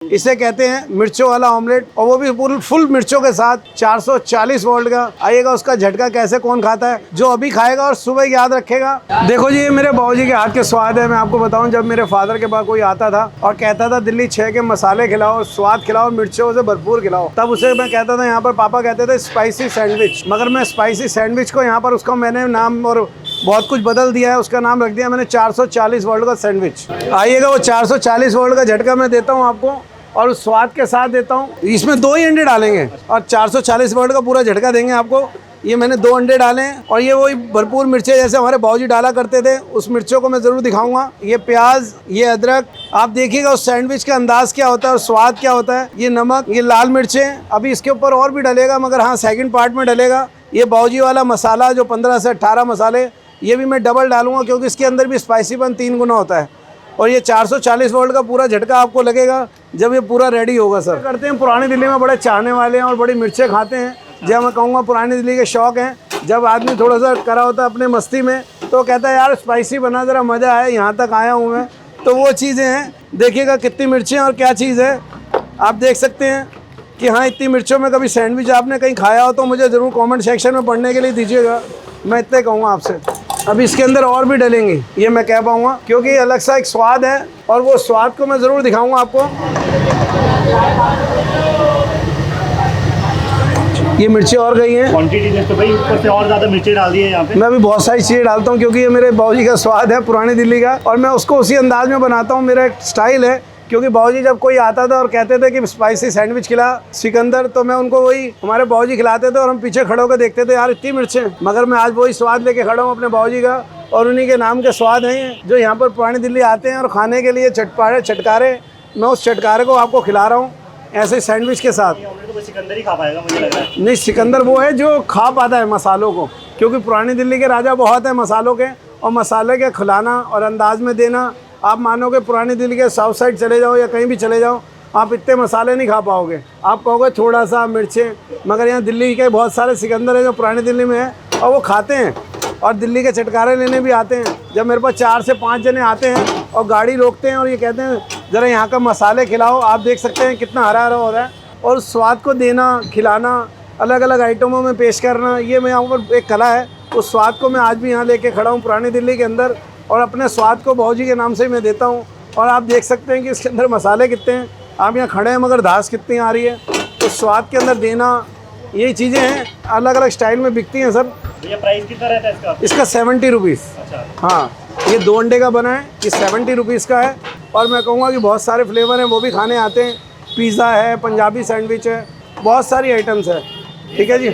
इसे कहते हैं मिर्चों वाला ऑमलेट, और वो भी पूरी फुल मिर्चों के साथ 440 वोल्ट का। आइएगा, उसका झटका कैसे कौन खाता है, जो अभी खाएगा और सुबह याद रखेगा। देखो जी, ये मेरे बाबूजी के हाथ के स्वाद है। मैं आपको बताऊं, जब मेरे फादर के पास कोई आता था और कहता था दिल्ली 6 के मसाले खिलाओ, स्वाद खिलाओ, मिर्चों से भरपूर खिलाओ, तब उसे मैं कहता था, यहाँ पर पापा कहते थे स्पाइसी सैंडविच। मगर मैं स्पाइसी सैंडविच को यहाँ पर उसका मैंने नाम और बहुत कुछ बदल दिया है। उसका नाम रख दिया मैंने 440 वोल्ट का सैंडविच। आइएगा, वो 440 वोल्ट का झटका मैं देता हूँ आपको, और उस स्वाद के साथ देता हूँ। इसमें 2 ही अंडे डालेंगे और 440 वोल्ट का पूरा झटका देंगे आपको। ये मैंने 2 अंडे डाले हैं, और ये वही भरपूर मिर्चें जैसे हमारे बाबूजी डाला करते थे, उस मिर्चों को मैं ज़रूर दिखाऊंगा। ये प्याज, ये अदरक, आप देखिएगा उस सैंडविच का अंदाज़ क्या होता है और स्वाद क्या होता है। ये नमक, ये लाल मिर्चें, अभी इसके ऊपर और भी डलेगा, मगर हाँ सेकंड पार्ट में डलेगा। ये बाबूजी वाला मसाला जो 15 से 18 मसाले, ये भी मैं डबल डालूंगा, क्योंकि इसके अंदर भी स्पाइसीपन 3 गुना होता है। और ये 440 वोल्ट का पूरा झटका आपको लगेगा जब ये पूरा रेडी होगा। सर करते हैं, पुरानी दिल्ली में बड़े चाहने वाले हैं और बड़ी मिर्चें खाते हैं। जब मैं कहूँगा पुरानी दिल्ली के शौक़ हैं, जब आदमी थोड़ा सा करा होता है अपने मस्ती में, तो कहता है यार स्पाइसी बना, ज़रा मज़ा आए, यहाँ तक आया हूँ मैं। तो वो चीज़ें हैं, देखिएगा कितनी मिर्चें और क्या चीज़ है। आप देख सकते हैं कि हाँ, इतनी मिर्चों में कभी सैंडविच आपने कहीं खाया हो तो मुझे ज़रूर कमेंट सेक्शन में पढ़ने के लिए दीजिएगा। मैं इतने कहूँगा आपसे। अब इसके अंदर और भी डलेंगी, ये मैं कह पाऊँगा, क्योंकि अलग सा एक स्वाद है, और वो स्वाद को मैं ज़रूर दिखाऊँगा आपको। ये मिर्ची और गई हैं क्वांटिटी में, तो भाई ऊपर से और ज़्यादा मिर्ची डाल दी है यहाँ पे। मैं भी बहुत सारी चीज़ें डालता हूँ, क्योंकि ये मेरे बाबूजी का स्वाद है पुरानी दिल्ली का, और मैं उसको उसी अंदाज में बनाता हूँ। मेरा एक स्टाइल है, क्योंकि बाबूजी जब कोई आता था और कहते थे कि स्पाइसी सैंडविच खिला सिकंदर, तो मैं उनको वही हमारे बाबूजी खिलाते थे, और हम पीछे खड़े होकर देखते थे यार इतनी मिर्चें। मगर मैं आज वही स्वाद लेके खड़ा हूँ अपने बाबूजी का, और उन्हीं के नाम के स्वाद हैं जो यहाँ पर पुरानी दिल्ली आते हैं और खाने के लिए चटकारे। मैं उस चटकारे को आपको खिला रहा हूँ ऐसे सैंडविच के साथ। तो सिकंदर ही खा पाएगा मुझे लग रहा है। नहीं, सिकंदर वो है जो खा पाता है मसालों को, क्योंकि पुरानी दिल्ली के राजा बहुत है मसालों के, और मसाले के खिलाना और अंदाज में देना। आप मानोगे पुरानी दिल्ली के साउथ साइड चले जाओ या कहीं भी चले जाओ, आप इतने मसाले नहीं खा पाओगे। आप कहोगे थोड़ा सा मिर्चें, मगर यहाँ दिल्ली के बहुत सारे सिकंदर है जो पुरानी दिल्ली में है, और वो खाते हैं और दिल्ली के चटकारे लेने भी आते हैं। जब मेरे पास 4 से 5 जने आते हैं और गाड़ी रोकते हैं और ये कहते हैं ज़रा यहाँ का मसाले खिलाओ, आप देख सकते हैं कितना हरा हरा हो रहा है, और स्वाद को देना, खिलाना, अलग अलग आइटमों में पेश करना, ये मैं यहाँ पर एक कला है। उस स्वाद को मैं आज भी यहाँ लेके खड़ा हूँ पुरानी दिल्ली के अंदर, और अपने स्वाद को बाबूजी के नाम से ही मैं देता हूँ। और आप देख सकते हैं कि इसके अंदर मसाले कितने हैं। आप यहाँ खड़े हैं मगर धास कितनी आ रही है, तो स्वाद के अंदर देना, यही चीज़ें हैं, अलग अलग स्टाइल में बिकती हैं। सर भैया प्राइस कितना रहता है इसका? इसका 70 रुपीज़। अच्छा। हाँ, ये 2 अंडे का बना है, ये 70 रुपीज़ का है। और मैं कहूँगा कि बहुत सारे फ्लेवर हैं, वो भी खाने आते हैं। पिज़्ज़ा है, पंजाबी सैंडविच है, बहुत सारी आइटम्स है। ठीक है जी।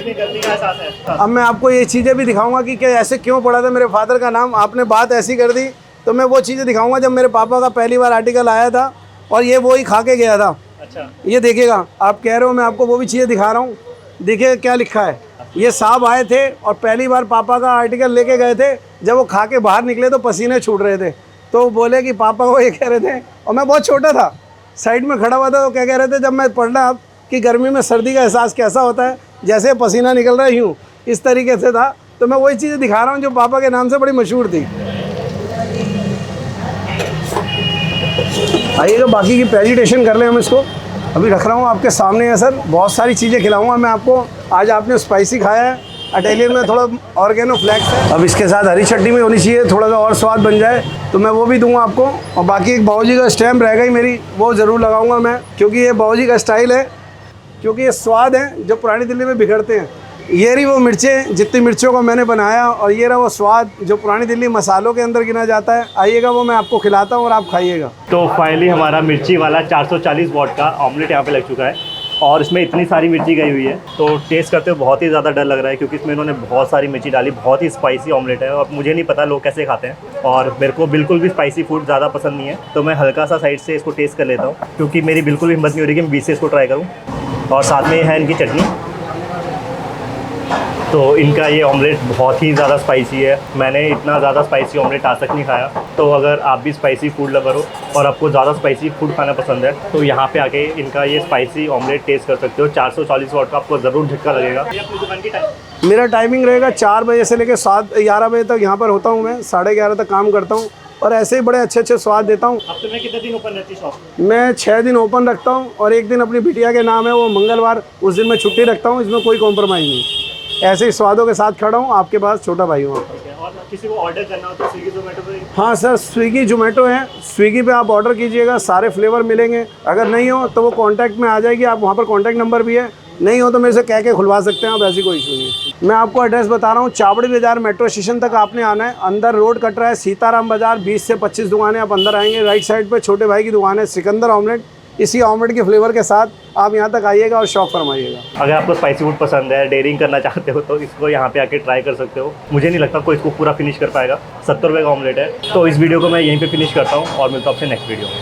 अब मैं आपको ये चीज़ें भी दिखाऊंगा कि क्या ऐसे क्यों पड़ा था मेरे फादर का नाम, आपने बात ऐसी कर दी, तो मैं वो चीज़ें दिखाऊंगा जब मेरे पापा का पहली बार आर्टिकल आया था और ये वो ही खा के गया था। अच्छा। ये देखिएगा, आप कह रहे हो, मैं आपको वो भी चीज़ें दिखा रहा हूँ। देखिए क्या लिखा है। ये साहब आए थे और पहली बार पापा का आर्टिकल लेके गए थे। जब वो खा के बाहर निकले तो पसीने छूट रहे थे, तो बोले कि पापा को ये कह रहे थे, और मैं बहुत छोटा था, साइड में खड़ा हुआ था, तो क्या कह रहे थे जब मैं पढ़ रहा कि गर्मी में सर्दी का एहसास कैसा होता है, जैसे पसीना निकल रहा है यूँ, इस तरीके से था। तो मैं वही चीज़ें दिखा रहा हूँ जो पापा के नाम से बड़ी मशहूर थी। आइएगा, बाकी की प्रेजेंटेशन कर लें हम इसको। अभी रख रहा हूँ आपके सामने है सर, बहुत सारी चीज़ें खिलाऊंगा मैं आपको। आज आपने स्पाइसी खाया है, इटालियन में थोड़ा ऑर्गेनो फ्लेक्स है, अब इसके साथ हरी चटनी में होनी चाहिए, थोड़ा सा और स्वाद बन जाए, तो मैं वो भी दूंगा आपको। और बाकी एक बाबूजी का स्टैम्प रह गई मेरी, वो ज़रूर लगाऊंगा मैं, क्योंकि ये बाबूजी का स्टाइल है, क्योंकि ये स्वाद है जो पुरानी दिल्ली में बिखरते हैं। ये रही वो मिर्चें, जितनी मिर्चों को मैंने बनाया, और ये रहा वो स्वाद जो पुरानी दिल्ली मसालों के अंदर गिना जाता है। आइएगा, वो मैं आपको खिलाता हूँ और आप खाइएगा। तो फाइनली हमारा मिर्ची वाला 440 वॉट का ऑमलेट यहाँ पे लग चुका है, और इसमें इतनी सारी मिर्ची गई हुई है, तो टेस्ट करते हुए बहुत ही ज़्यादा डर लग रहा है, क्योंकि इसमें इन्होंने बहुत सारी मिर्ची डाली। बहुत ही स्पाइसी ऑमलेट है, और मुझे नहीं पता लोग कैसे खाते हैं, और मेरे को बिल्कुल भी स्पाइसी फूड ज़्यादा पसंद नहीं है। तो मैं हल्का सा साइड से इसको टेस्ट कर लेता हूँ, क्योंकि मेरी बिल्कुल भी हिम्मत नहीं हो रही कि मैं बीच से इसको ट्राई करूँ। और साथ में है इनकी चटनी। तो इनका ये ऑमलेट बहुत ही ज़्यादा स्पाइसी है। मैंने इतना ज़्यादा स्पाइसी ऑमलेट आज तक नहीं खाया। तो अगर आप भी स्पाइसी फूड लवर हो और आपको ज़्यादा स्पाइसी फूड खाना पसंद है, तो यहाँ पे आके इनका ये स्पाइसी ऑमलेट टेस्ट कर सकते हो। 440 वाट का आपको ज़रूर झटका लगेगा। मेरा टाइमिंग रहेगा 4 बजे से लेकर 11 बजे तक यहाँ पर होता हूँ मैं, 11:30 तक काम करता हूँ। और ऐसे ही बड़े अच्छे अच्छे स्वाद देता हूँ। हफ्ते में कितने दिन ओपन रहती है शॉप? मैं 6 दिन ओपन रखता हूँ और एक दिन अपनी बिटिया के नाम है, वो मंगलवार, उस दिन मैं छुट्टी रखता हूँ। इसमें कोई कॉम्प्रोमाइज़ नहीं, ऐसे ही स्वादों के साथ खड़ा हूँ, आपके पास छोटा भाई हूँ। और किसी को ऑर्डर करना हो तो स्विगी जोमेटो पे? हाँ सर, स्विगी जोमेटो है, स्विगी पे आप ऑर्डर कीजिएगा, सारे फ्लेवर मिलेंगे। अगर नहीं हो तो वो कांटेक्ट में आ जाएगी, आप वहाँ पर कांटेक्ट नंबर भी है, नहीं हो तो मेरे से कह के खुलवा सकते हैं आप, ऐसी कोई इशू नहीं। मैं आपको एड्रेस बता रहा हूँ, चावड़ी बाजार मेट्रो स्टेशन तक आपने आना है। अंदर रोड कट रहा है सीताराम बाजार, 20 से 25 दुकानें, आप अंदर आएंगे, राइट साइड पे छोटे भाई की दुकान है सिकंदर ऑमलेट। इसी ऑमलेट के फ्लेवर के साथ आप यहाँ तक आइएगा और शौक फरमाइएगा। अगर आपको स्पाइसी फूड पसंद है, डेयरिंग करना चाहते हो तो इसको यहाँ पे आके ट्राई कर सकते हो। मुझे नहीं लगता कोई इसको पूरा फिनिश कर पाएगा, 70 रुपये का ऑमलेट है। तो इस वीडियो को मैं यहीं पे फिनिश करता हूँ और मिलता हूँ आपसे नेक्स्ट वीडियो में।